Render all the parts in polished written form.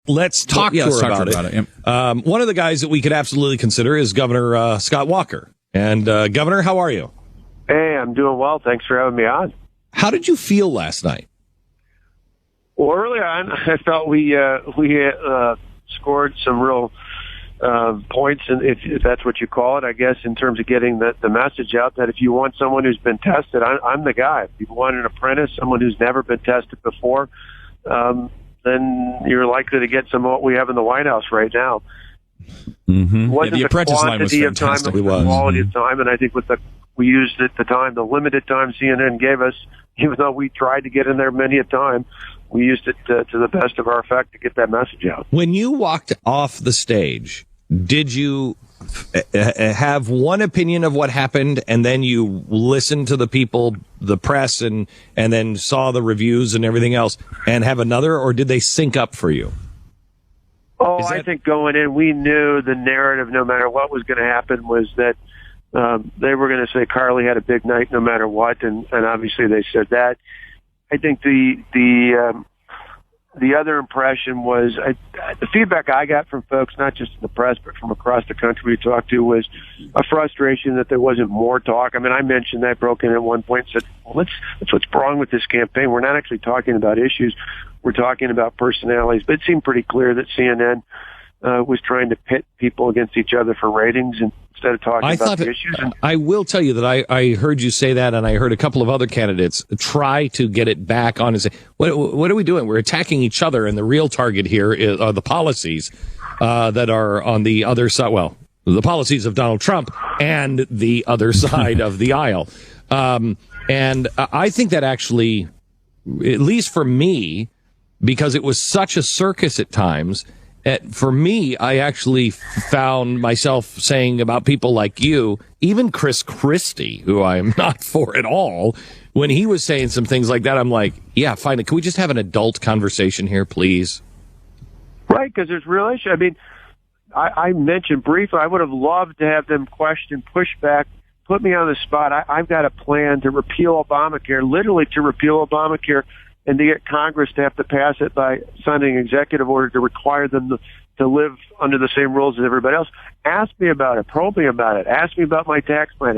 let's talk to her about it. Yep. One of the guys that we could absolutely consider is Governor Scott Walker. And Governor, how are you? Hey, I'm doing well. Thanks for having me on. How did you feel last night? Well, early on, I felt we scored some real points, and if that's what you call it, I guess, in terms of getting the message out that if you want someone who's been tested, I'm the guy. If you want an apprentice, someone who's never been tested before, then you're likely to get some of what we have in the White House right now. Mm-hmm. Wasn't the apprentice line was fantastic. It was the quality of time, and I think we used at the time, the limited time CNN gave us, even though we tried to get in there many a time, we used it to the best of our effect to get that message out. When you walked off the stage, did you have one opinion of what happened, and then you listened to the people, the press, and then saw the reviews and everything else, and have another, or did they sync up for you? Oh, I think going in, we knew the narrative, no matter what was going to happen, was that they were going to say Carly had a big night no matter what, and obviously they said that. I think the other impression was the feedback I got from folks, not just in the press, but from across the country we talked to, was a frustration that there wasn't more talk. I mean, I mentioned that, broke in at one point and said, well, that's what's wrong with this campaign. We're not actually talking about issues. We're talking about personalities. But it seemed pretty clear that CNN was trying to pit people against each other for ratings instead of talking about the issues. I will tell you that I heard you say that, and I heard a couple of other candidates try to get it back on and say, what are we doing? We're attacking each other, and the real target here are the policies that are on the other side. Well, the policies of Donald Trump and the other side of the aisle. And I think that actually, at least for me, because it was such a circus at times, for me, I actually found myself saying about people like you, even Chris Christie, who I am not for at all, when he was saying some things like that, I'm like, yeah, fine. Can we just have an adult conversation here, please? Right, because there's real issue. I mean, I mentioned briefly, I would have loved to have them question, push back, put me on the spot. I've got a plan to repeal Obamacare, literally to repeal Obamacare, and to get Congress to have to pass it by signing an executive order to require them to live under the same rules as everybody else. Ask me about it. Probe me about it. Ask me about my tax plan.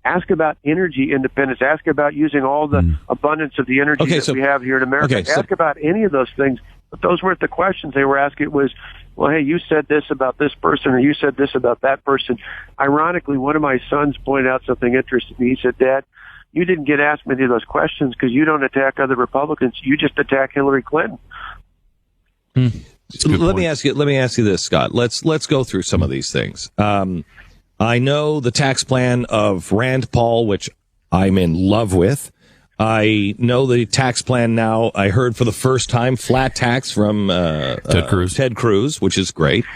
Ask about energy independence. Ask about using all the abundance of the energy we have here in America. Ask about any of those things. But those weren't the questions they were asking. It was, well, hey, you said this about this person, or you said this about that person. Ironically, one of my sons pointed out something interesting. He said, Dad, you didn't get asked many of those questions because you don't attack other Republicans. You just attack Hillary Clinton. Let me ask you this, Scott. Let's go through some of these things. I know the tax plan of Rand Paul, which I'm in love with. I know the tax plan now. I heard for the first time flat tax from Ted Cruz, which is great.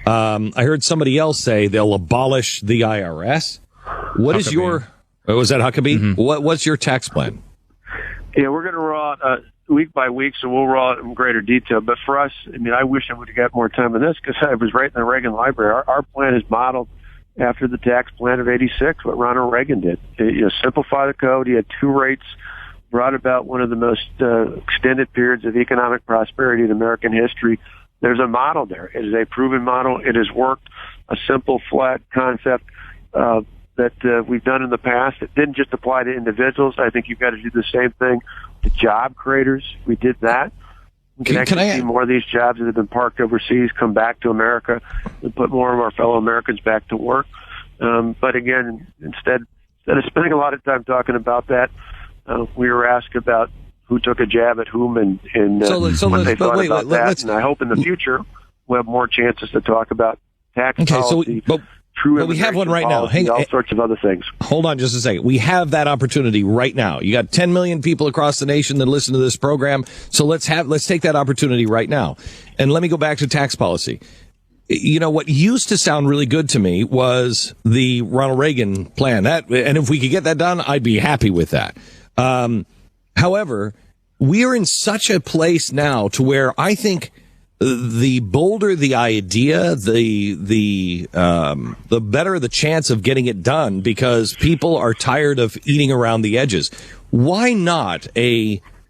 I heard somebody else say they'll abolish the IRS. What is your... Was that Huckabee? Mm-hmm. What's your tax plan? Yeah, we're going to roll out week by week, so we'll roll out in greater detail. But for us, I mean, I wish I would have got more time on this because I was right in the Reagan Library. Our plan is modeled after the tax plan of '86, what Ronald Reagan did. Simplify the code. He had two rates, brought about one of the most extended periods of economic prosperity in American history. There's a model there. It is a proven model. It has worked. A simple, flat concept that we've done in the past. It didn't just apply to individuals. I think you've got to do the same thing to job creators. We did that. We can actually see more of these jobs that have been parked overseas come back to America and put more of our fellow Americans back to work. But again, instead of spending a lot of time talking about that, we were asked about who took a jab at whom and what they thought about that. And I hope in the future we'll have more chances to talk about tax policy. But we have one right now. All sorts of other things. Hold on just a second. We have that opportunity right now. You got 10 million people across the nation that listen to this program. So let's take that opportunity right now. And let me go back to tax policy. You know, what used to sound really good to me was the Ronald Reagan plan. And if we could get that done, I'd be happy with that. However, we are in such a place now to where I think the bolder the idea, the better the chance of getting it done, because people are tired of eating around the edges. Why not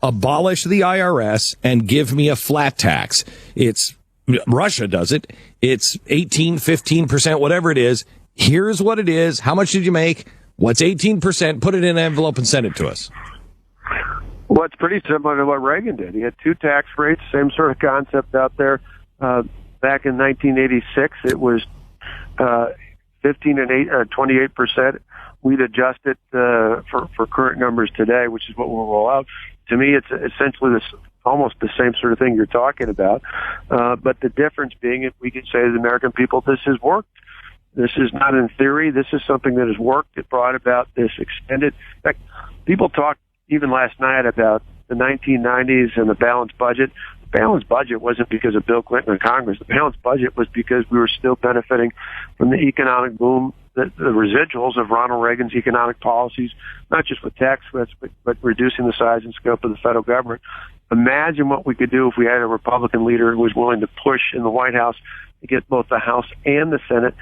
abolish the IRS and give me a flat tax? It's Russia does it. It's 18, 15%, whatever it is. Here's what it is. How much did you make? What's 18%? Put it in an envelope and send it to us. Well, it's pretty similar to what Reagan did. He had two tax rates, same sort of concept out there. Back in 1986, it was 28%. We'd adjust it for current numbers today, which is what we'll roll out. To me, it's essentially almost the same sort of thing you're talking about. But the difference being, if we could say to the American people, this has worked. This is not in theory. This is something that has worked. It brought about this extended. In fact, people talked even last night about the 1990s and the balanced budget. The balanced budget wasn't because of Bill Clinton and Congress. The balanced budget was because we were still benefiting from the economic boom, the residuals of Ronald Reagan's economic policies, not just with tax cuts, but reducing the size and scope of the federal government. Imagine what we could do if we had a Republican leader who was willing to push in the White House to get both the House and the Senate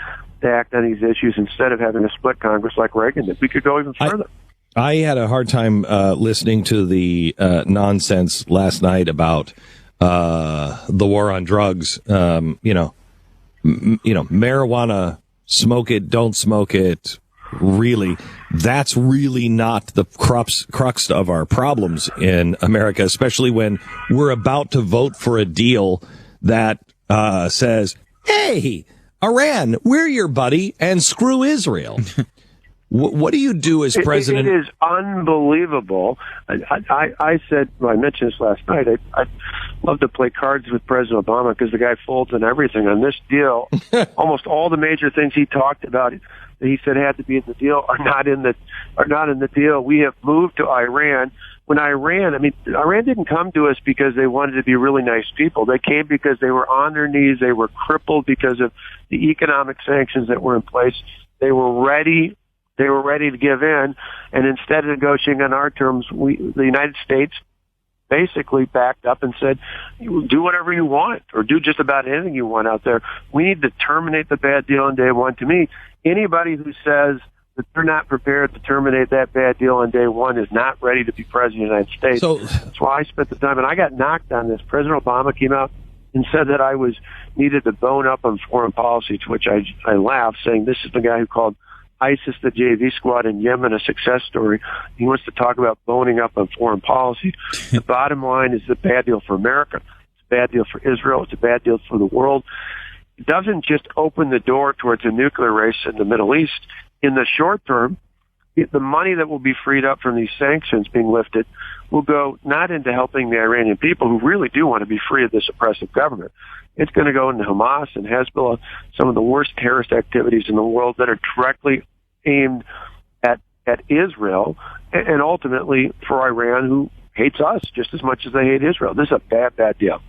to act on these issues instead of having a split Congress like Reagan did. We could go even further. I had a hard time listening to the nonsense last night about the war on drugs. Marijuana, smoke it, don't smoke it. Really, that's really not the crux of our problems in America, especially when we're about to vote for a deal that says, hey, Iran, we're your buddy, and screw Israel. What do you do as president? It is unbelievable. I said, well, I mentioned this last night, I'd love to play cards with President Obama because the guy folds in everything. On this deal, almost all the major things he talked about that he said had to be in the deal are not in the deal. We have moved to Iran. When Iran didn't come to us because they wanted to be really nice people. They came because they were on their knees. They were crippled because of the economic sanctions that were in place. They were ready to give in, and instead of negotiating on our terms, the United States basically backed up and said, do whatever you want, or do just about anything you want out there. We need to terminate the bad deal on day one. To me, anybody who says that they're not prepared to terminate that bad deal on day one is not ready to be president of the United States. So, that's why I spent the time, and I got knocked on this. President Obama came out and said that I needed to bone up on foreign policy, to which I laughed, saying this is the guy who called ISIS, the JV squad in Yemen, a success story. He wants to talk about boning up on foreign policy. The bottom line is a bad deal for America. It's a bad deal for Israel. It's a bad deal for the world. It doesn't just open the door towards a nuclear race in the Middle East. In the short term, the money that will be freed up from these sanctions being lifted will go not into helping the Iranian people who really do want to be free of this oppressive government. It's going to go into Hamas and Hezbollah, some of the worst terrorist activities in the world that are directly aimed at Israel and ultimately for Iran, who hates us just as much as they hate Israel. This is a bad, bad deal.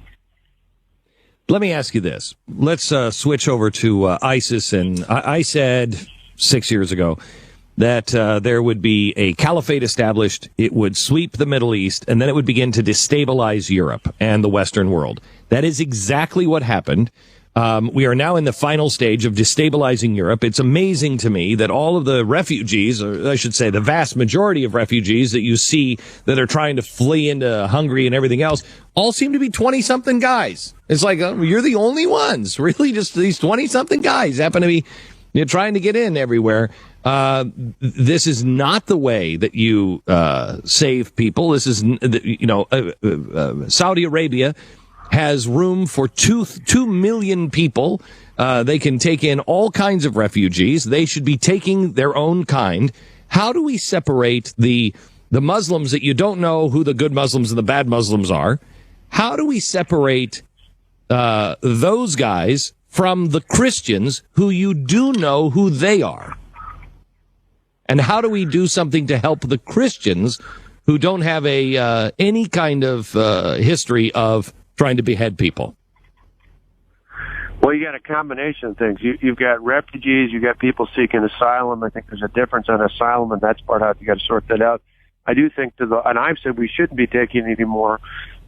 Let me ask you this. Let's switch over to ISIS. And I said 6 years ago that there would be a caliphate established, it would sweep the Middle East, and then it would begin to destabilize Europe and the Western world. That is exactly what happened. We are now in the final stage of destabilizing Europe. It's amazing to me that all of the refugees, or I should say the vast majority of refugees that you see that are trying to flee into Hungary and everything else, all seem to be 20-something guys. It's like, you're the only ones. Really, just these 20-something guys happen to be trying to get in everywhere. This is not the way that you save people. This is, Saudi Arabia has room for 2 million people. They can take in all kinds of refugees. They should be taking their own kind. How do we separate the Muslims that you don't know who the good Muslims and the bad Muslims are? How do we separate those guys from the Christians who you do know who they are? And how do we do something to help the Christians who don't have any kind of history of trying to behead people? Well, you got a combination of things. You've got refugees, you've got people seeking asylum. I think there's a difference on asylum, and that's part of how you got to sort that out. I do think and I've said we shouldn't be taking any more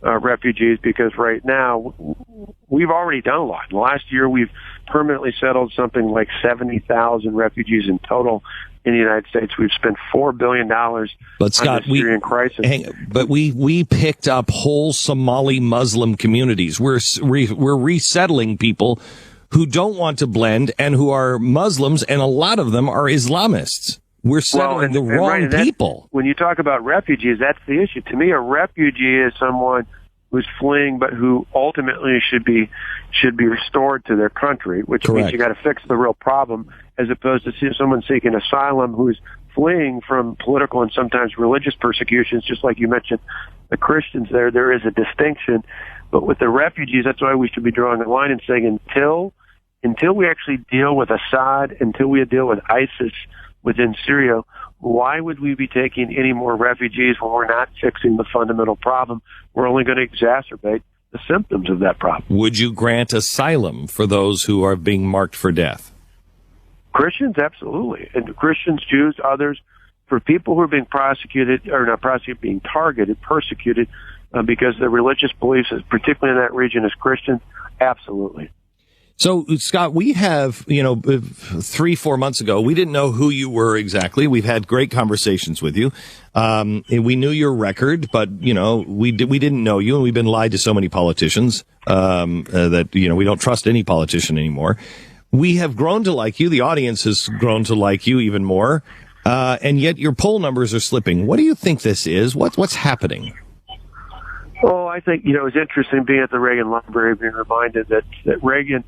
refugees because right now we've already done a lot. Last year we've permanently settled something like 70,000 refugees in total in the United States. We've spent $4 billion on the Syrian crisis. But we picked up whole Somali Muslim communities. We're resettling people who don't want to blend and who are Muslims, and a lot of them are Islamists. We're settling the wrong people. When you talk about refugees, that's the issue. To me, a refugee is someone who's fleeing, but who ultimately should be restored to their country, which Correct. means you got to fix the real problem, as opposed to someone seeking asylum who's fleeing from political and sometimes religious persecutions. Just like you mentioned, the Christians there is a distinction. But with the refugees, that's why we should be drawing a line and saying until we actually deal with Assad, until we deal with ISIS within Syria, why would we be taking any more refugees when we're not fixing the fundamental problem? We're only going to exacerbate the symptoms of that problem. Would you grant asylum for those who are being marked for death? Christians, absolutely. And Christians, Jews, others, for people who are being prosecuted, or not prosecuted, being targeted, persecuted, because their religious beliefs, particularly in that region, as Christians, absolutely. So, Scott, we have, 3-4 months ago, we didn't know who you were exactly. We've had great conversations with you. We knew your record, but, we didn't know you, and we've been lied to so many politicians, that, we don't trust any politician anymore. We have grown to like you. The audience has grown to like you even more. And yet your poll numbers are slipping. What do you think this is? What's happening? Well, I think, it's interesting being at the Reagan Library, being reminded that Reagan,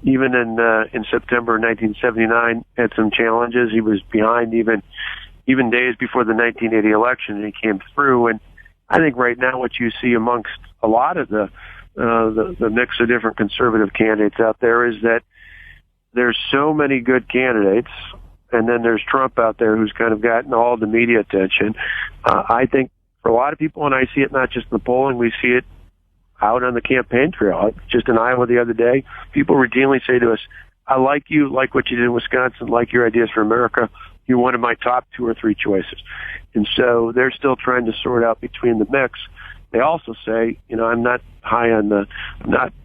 even in September 1979, had some challenges. He was behind even days before the 1980 election, and he came through. And I think right now what you see amongst a lot of the mix of different conservative candidates out there is that there's so many good candidates, and then there's Trump out there who's kind of gotten all the media attention. I think for a lot of people, and I see it not just in the polling, we see it out on the campaign trail. Just in Iowa the other day, people routinely say to us, I like you, like what you did in Wisconsin, like your ideas for America. You're one of my top 2 or 3 choices. And so they're still trying to sort out between the mix. They also say, I'm not high on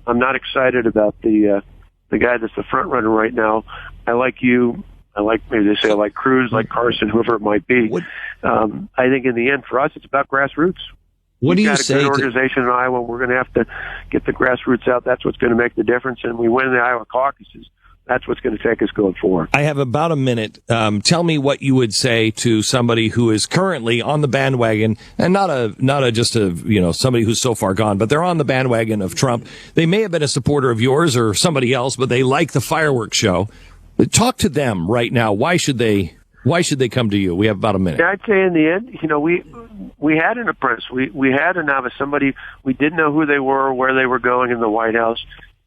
I'm not excited about the guy that's the front runner right now. I like you. Maybe they say I like Cruz, like Carson, whoever it might be. I think in the end, for us, it's about grassroots. What do you say? We've got a good organization in Iowa. We're going to have to get the grassroots out. That's what's going to make the difference. And we win the Iowa caucuses. That's what's going to take us going forward. I have about a minute. Tell me what you would say to somebody who is currently on the bandwagon, and not somebody who's so far gone, but they're on the bandwagon of Trump. They may have been a supporter of yours or somebody else, but they like the fireworks show. Talk to them right now. Why should they come to you? We have about a minute. Yeah, I'd say in the end, we had an apprentice. We had a novice, somebody we didn't know who they were, where they were going in the White House,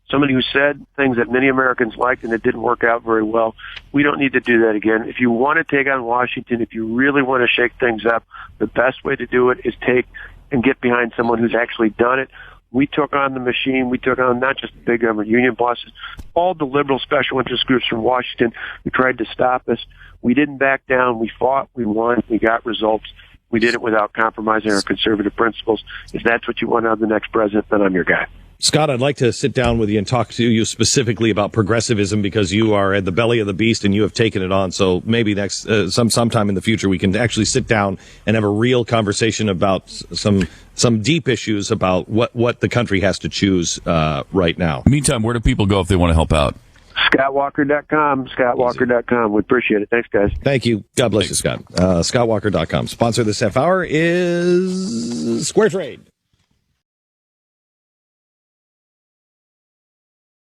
somebody who said things that many Americans liked and it didn't work out very well. We don't need to do that again. If you want to take on Washington, if you really want to shake things up, the best way to do it is take and get behind someone who's actually done it. We took on the machine. We took on not just the big government union bosses, all the liberal special interest groups from Washington who tried to stop us. We didn't back down. We fought. We won. We got results. We did it without compromising our conservative principles. If that's what you want out of the next president, then I'm your guy. Scott, I'd like to sit down with you and talk to you specifically about progressivism, because you are at the belly of the beast and you have taken it on. So maybe next sometime in the future we can actually sit down and have a real conversation about some deep issues about what the country has to choose right now. Meantime, where do people go if they want to help out? ScottWalker.com, ScottWalker.com. We appreciate it. Thanks, guys. Thank you. God bless you, Scott. ScottWalker.com. Sponsor this half hour is Square Trade.